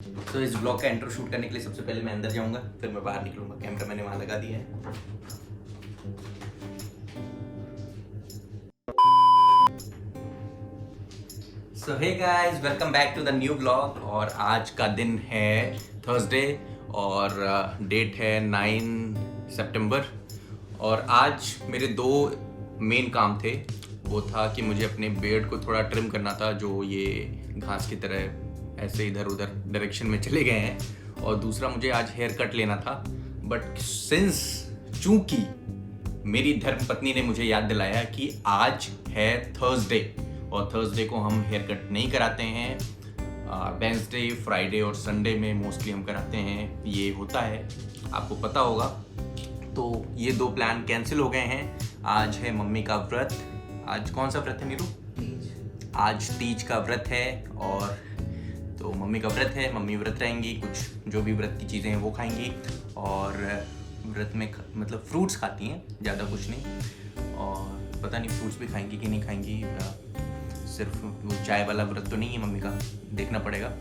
तो इस ब्लॉग का इंट्रो शूट करने के लिए सबसे पहले मैं अंदर जाऊंगा, फिर मैं बाहर निकलूंगा। कैमरा मैंने वहां लगा दिया है। So hey guys, welcome back to the new blog. और आज का दिन है थर्सडे और डेट है 9 सितंबर। और आज मेरे दो मेन काम थे। वो था कि मुझे अपने बियर्ड को थोड़ा ट्रिम करना था, जो ये घास की तरह ऐसे इधर उधर डायरेक्शन में चले गए हैं। और दूसरा मुझे आज हेयर कट लेना था। बट चूंकि मेरी धर्मपत्नी ने मुझे याद दिलाया कि आज है थर्सडे और थर्सडे को हम हेयर कट नहीं कराते हैं। वेंसडे, फ्राइडे और संडे में मोस्टली हम कराते हैं। ये होता है, आपको पता होगा। तो ये दो प्लान कैंसिल हो गए हैं। आज है मम्मी का व्रत। आज कौन सा व्रत है नीरू? आज तीज का व्रत है। और तो मम्मी का व्रत है, मम्मी व्रत रहेंगी। कुछ जो भी व्रत की चीज़ें हैं वो खाएंगी। और व्रत में मतलब फ्रूट्स खाती हैं, ज़्यादा कुछ नहीं। और पता नहीं फ्रूट्स भी खाएंगी कि नहीं खाएंगी। सिर्फ वो चाय वाला व्रत तो नहीं है मम्मी का, देखना पड़ेगा।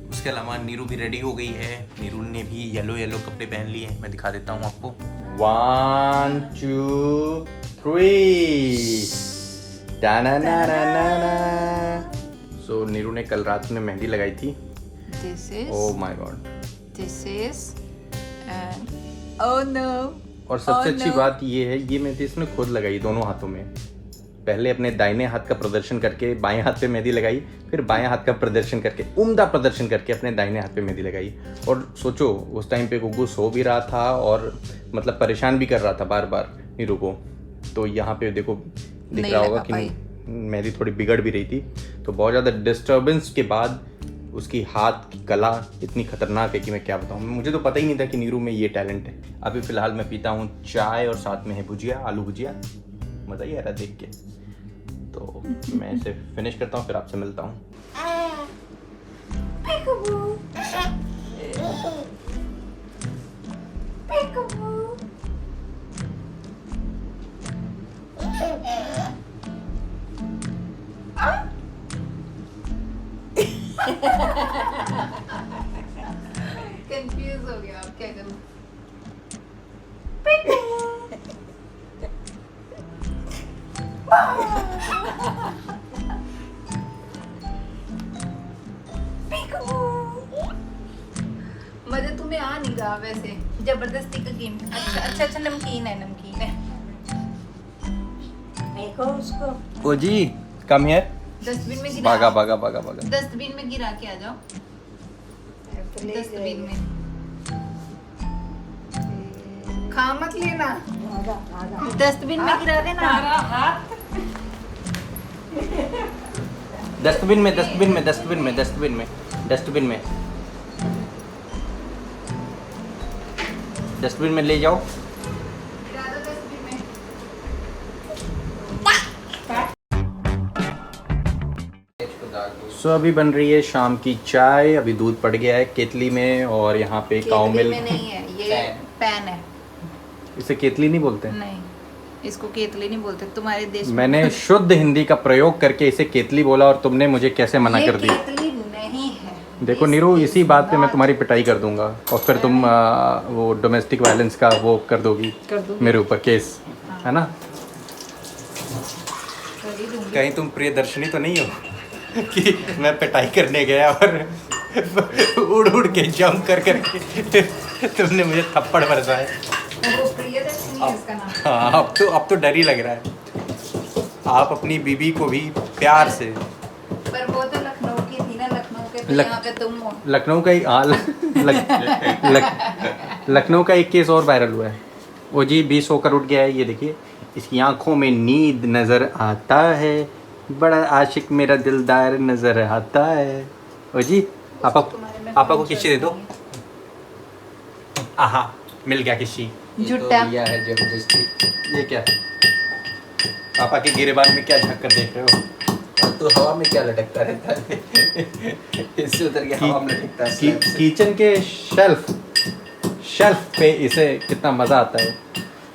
उसके अलावा नीरू भी रेडी हो गई है। नीरू ने भी येलो येलो कपड़े पहन लिए हैं। मैं दिखा देता हूँ आपको। 1 2 3 सो नीरू ने कल रात में मेहंदी लगाई थी। Oh my God, this is and oh no. और सबसे अच्छी बात ये है, ये मेहंदी इसने खुद लगाई दोनों हाथों में। पहले अपने दाहिने हाथ का प्रदर्शन करके बाएं हाथ पे मेहंदी लगाई, फिर बाएं हाथ का प्रदर्शन करके, उम्दा प्रदर्शन करके अपने दाहिने हाथ पे मेहंदी लगाई। और सोचो, उस टाइम पे गुग्गू सो भी रहा था और मतलब परेशान भी कर रहा था बार बार नीरू को। तो यहाँ पे देखो दिख रहा होगा कि मेहंदी थोड़ी बिगड़ भी रही थी। तो बहुत ज़्यादा डिस्टर्बेंस के बाद उसकी हाथ की कला इतनी खतरनाक है कि मैं क्या बताऊँ। मुझे तो पता ही नहीं था कि नीरू में ये टैलेंट है। अभी फ़िलहाल मैं पीता हूँ चाय और साथ में है भुजिया, आलू भुजिया। मज़ा ही आ रहा देख के। तो मैं इसे फिनिश करता हूँ, फिर आपसे मिलता हूँ। कंफ्यूज हो गया, अब क्या करूं? मजा तुम्हें आ नहीं रहा वैसे, जबरदस्ती का गेम। अच्छा नमकीन है देखो उसको। ओ जी, कम हियर। डस्टबिन में गिरा। भागा। डस्टबिन में गिरा के आ जाओ। डस्टबिन में खा मत लेना, डस्टबिन में गिरा देना। डस्टबिन में ले जाओ। गिरा दो डस्टबिन में। सो अभी बन रही है शाम की चाय। अभी दूध पड़ गया है केतली में और यहाँ पे काऊ केतली मिल्क। में नहीं है, ये पैन है। इसे केतली नहीं बोलते? नहीं, इसको केतली नहीं बोलते तुम्हारे देश में। मैंने शुद्ध हिंदी का प्रयोग करके इसे केतली बोला और तुमने मुझे कैसे मना ये कर दी। केतली नहीं है। देखो नीरू, इसी बात पे मैं तुम्हारी पिटाई कर दूंगा और फिर तुम वो डोमेस्टिक वायलेंस का वो कर दोगी मेरे ऊपर केस, है ना? कर ही दूंगी। कहीं तुम प्रियदर्शनी तो नहीं हो कि मैं पिटाई करने गया और उड़ के जंप करके तुमने मुझे थप्पड़ बरसाए। वो प्रियदर्शनी है इसका नाम। हाँ, अब तो डर ही लग रहा है। आप अपनी बीबी को भी प्यार से। पर वो तो लखनऊ की थी ना, लखनऊ के तो यहाँ पे तुम हो। लखनऊ का लखनऊ का एक केस और वायरल हुआ है। वो जी 20 होकर उठ गया है। ये देखिए, इसकी आंखों में नींद नजर आता है, बड़ा आशिक मेरा दिलदार नजर आता है। ओ जी, पापा को किसी दे दो। आहा, मिल गया किसी। झुट्टा। दिया है जबरदस्ती। ये क्या? पापा के गिरेबान में क्या झाँक कर देख रहे हो? तो हवा में क्या लटकता रहता है? इससे उतर के हवा में लटकता है। किचन के शेल्फ पे इसे कितना मज़ा आता है।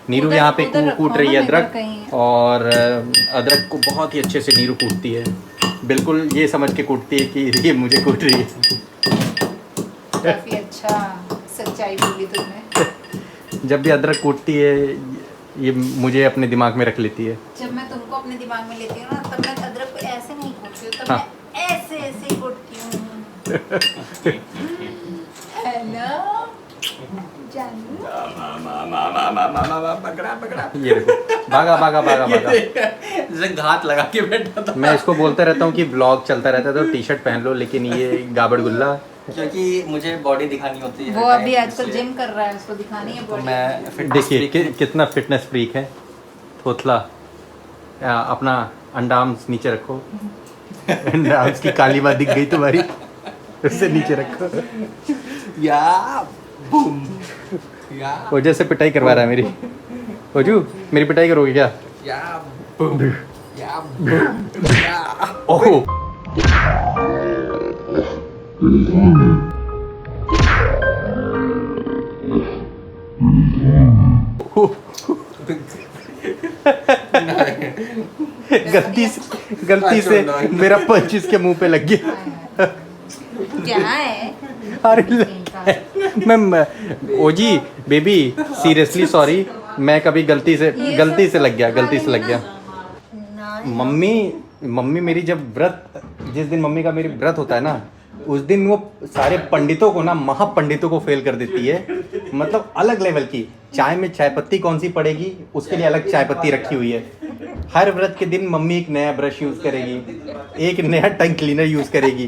नीरू यहाँ पे कूट रही है अदरक। और अदरक को बहुत ही अच्छे से नीरू कूटती है। बिल्कुल ये समझ के कूटती है कि ये मुझे कूट रही है। काफी अच्छा सच्चाई बोली तुमने। जब भी अदरक कूटती है ये मुझे अपने दिमाग में रख लेती है। जब मैं तुमको अपने दिमाग में लेती हूँ ना तब मैं अदरक को ऐसे नहीं कूटती हूँ, तब हाँ। मैं ऐसे ऐसे ही कूटती हूँ। हेलो जानू। ये देखो भागा भागा भागा भागा। जैसे घात लगा के बैठा था। मैं इसको बोलता रहता हूँ कि ब्लॉग चलता रहता है तो टी शर्ट पहन लो, लेकिन ये गाबड़ गुल्ला। क्योंकि मुझे बॉडी दिखानी होती है। वो अभी आजकल जिम कर रहा है, उसको दिखानी है तो बॉडी। मैं फिटनेस देखिए freak हूँ। कितना फिटनेस फ्रीक है थोथला। अपना अंडार्म्स नीचे रखो। अंडार्म्स की काली बात दिख गई तुम्हारी, उससे नीचे रखो। या बूम या ओजू से पिटाई करवा रहा है मेरी। ओजू मेरी पिटाई करोगे क्या? या बूम या बूम या ओह गलती से मेरा पंच इसके मुंह पे लग गया। क्या है? अरे मैं ओजी बेबी सीरियसली सॉरी, मैं कभी गलती से लग गया। मम्मी मेरी जब व्रत, जिस दिन मम्मी का मेरी व्रत होता है ना, उस दिन वो सारे पंडितों को ना, महापंडितों को फेल कर देती है। मतलब अलग लेवल की। चाय में चाय पत्ती कौन सी पड़ेगी उसके लिए अलग चाय पत्ती रखी हुई है। हर व्रत के दिन मम्मी एक नया ब्रश यूज करेगी, एक नया टंग क्लीनर यूज करेगी,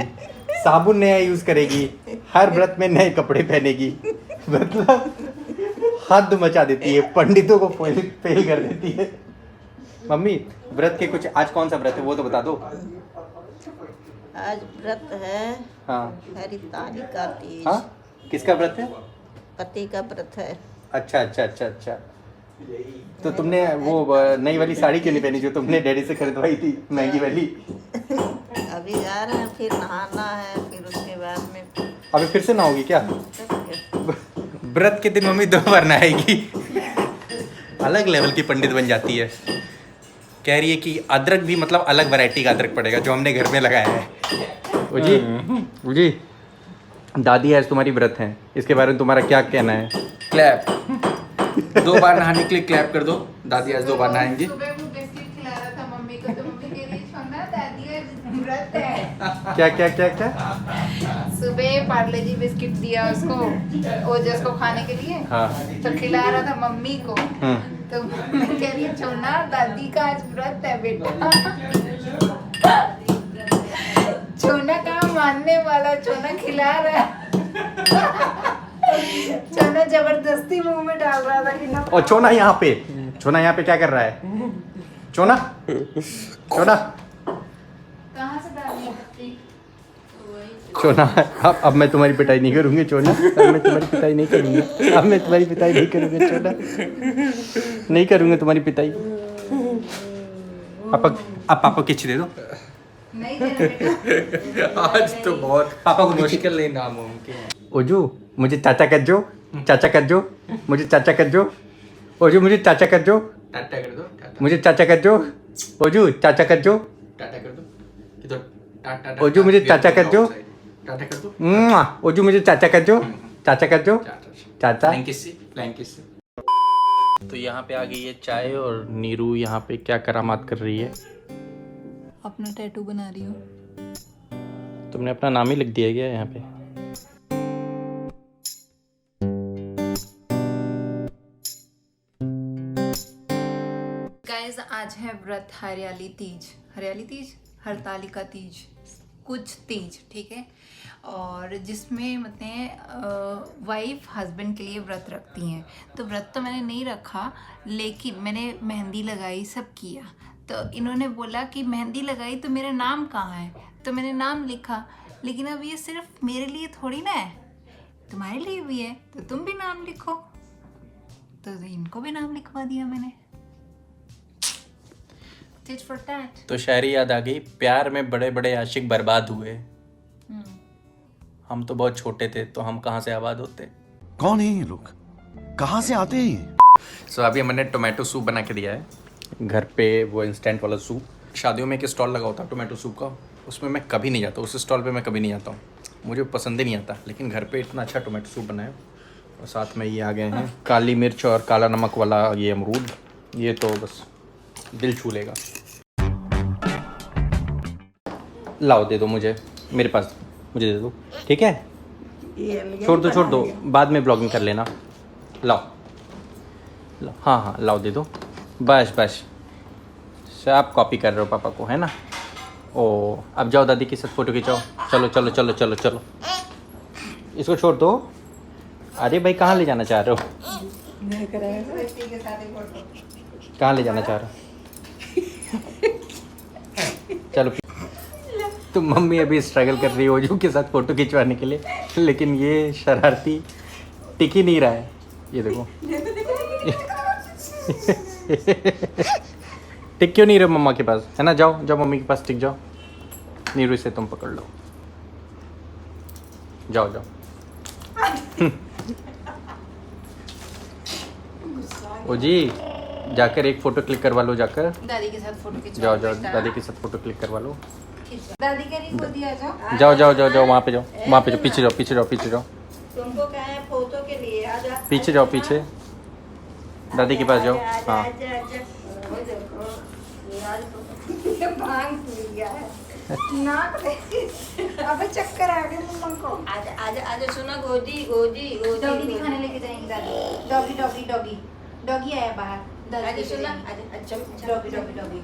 साबुन नया यूज करेगी, हर व्रत में नए कपड़े पहनेगी। मतलब हद मचा देती है, पंडितों को फेल कर देती है। मम्मी व्रत के कुछ, आज कौन सा व्रत है वो तो बता दो। आज व्रत है हाँ हरिताली का तीज। हाँ किसका व्रत है? पति का व्रत है। अच्छा। तो तुमने वो नई वाली साड़ी क्यों नहीं पहनी जो तुमने डैडी से खरीदवाई थी, महंगी वाली? अभी जा रहे हैं, फिर नहाना है, फिर उसके बाद में अभी फिर से नहाओगी क्या? तब क्या? व्रत के दिन मम्मी 2 बार नहाएगी। अलग लेवल की पंडित बन जाती है। कह रही है कि अदरक भी मतलब अलग वैरायटी का अदरक पड़ेगा जो हमने घर में लगाया है। जी दादी आज तुम्हारी व्रत है, इसके बारे में तुम्हारा क्या कहना है? क्लैप 2 बार नहाने के लिए क्लैप कर दो। दादी आज 2 बार नहाएंगी। सुबह वो बिस्किट खिला रहा था मम्मी को, तो मम्मी कह रही छोड़ना दादी आज व्रत है। क्या? सुबह पार्ले जी बिस्किट दिया उसको, ओजस को खाने के लिए। हाँ। तो खिला रहा था मम्मी को, तो मम्मी कह रही छोड़ना दादी का आज व्रत है बेटा। छोना कहाँ मानने वाला, छोना खिला रहा है। छोना जबरदस्ती मुंह में डाल रहा था कि ना। और छोना यहाँ पे क्या कर रहा है? छोना कहाँ से डाली है बत्ती? छोना अब मैं तुम्हारी पिटाई नहीं करूंगी छोना, अब मैं तुम्हारी पिटाई नहीं करूंगा छोना, नहीं करूंगा तुम्हारी पिटाई। पापा किच दे दो। नहीं दे रहा बेटा। आज तो बहुत पापा को मुश्किल नहीं नामुमकिन है। ओजू मुझे चाचा कर जो, मुझे चाचा कर जो। ओजू मुझे चाचा कर जो, टाटा कर दो। टाटा मुझे चाचा कर जो। ओजू चाचा कर जो। टाटा कर दो। कि तो टाटा ओजू मुझे चाचा कर जो। टाटा कर दो। ओजू मुझे चाचा कर जो। चाचा फ्लैंक किस। तो यहाँ पे आ गई है चाय और नीरू यहाँ पे क्या करामात कर रही है? अपना टैटू बना रही हूँ। तुमने अपना नाम ही लिख दिया क्या यहाँ पे? गाइस आज है व्रत हरिताली तीज, हरतालिका तीज, कुछ तीज, ठीक है। और जिसमें मतलब वाइफ हस्बैंड के लिए व्रत रखती हैं। तो व्रत तो मैंने नहीं रखा, लेकिन मैंने मेहंदी लगाई, सब किया। तो इन्होंने बोला कि मेहंदी लगाई तो मेरा नाम कहाँ है, तो मैंने नाम लिखा। लेकिन अब ये सिर्फ मेरे लिए थोड़ी ना है, तुम्हारे लिए भी है, तो तुम भी नाम लिखो। तो इनको भी नाम लिखवा दिया मैंने। Tit for tat. तो शायरी याद आ गई, प्यार में बड़े बड़े आशिक बर्बाद हुए, हम तो बहुत छोटे थे तो हम कहाँ से आबाद होते। कौन है ये लोग, कहाँ से आते हैं? सो अभी मैंने टोमेटो सूप बना के दिया है घर पे, वो इंस्टेंट वाला सूप। शादियों में एक स्टॉल लगा होता है टोमेटो सूप का, उसमें मैं कभी नहीं जाता, उस स्टॉल पे मैं कभी नहीं जाता हूँ। मुझे पसंद ही नहीं आता, लेकिन घर पे इतना अच्छा टोमेटो सूप बनाया। और साथ में ये आ गए हैं काली मिर्च और काला नमक वाला ये अमरूद, ये तो बस दिल छू लेगा। लाओ दे दो मुझे, मेरे पास, मुझे दे दो, ठीक है? छोड़ दो, बाद में ब्लॉगिंग कर लेना। लाओ, हाँ लाओ दे दो, बस सब कॉपी कर रहे हो पापा को, है ना? ओ अब जाओ दादी के साथ फ़ोटो खिंचाओ। चलो इसको छोड़ दो। अरे भाई कहाँ ले जाना चाह रहे हो? कहाँ ले जाना चाह रहे हो? चलो तो मम्मी अभी स्ट्रगल कर रही है ओजू के साथ फ़ोटो खिंचवाने के लिए, लेकिन ये शरारती टिक ही नहीं रहा है। ये देखो टिक क्यों नहीं रहे मम्मा के पास, है ना? जाओ मम्मी के पास टिक जाओ। नीरू से तुम पकड़ लो, जाओ। ओ जी जाकर एक फ़ोटो क्लिक करवा लो, जाकर दादी के साथ फोटो खिंचवा। जाओ दादी के साथ फ़ोटो क्लिक करवा लो। दादी के नहीं बोल दिया जाओ। वहाँ पे जाओ, पीछे जाओ। तुमको क्या है फोटो के लिए? आजा पीछे जाओ, पीछे दादी के पास जाओ। हाँ भांग लिया है नाक अबे चक्कर आ गए मम्मा को। आजा सुनो गोदी डॉगी दिखाने लेके जाएंगे दादी। डॉगी आया बाहर। आजा सुनो, आजा डॉगी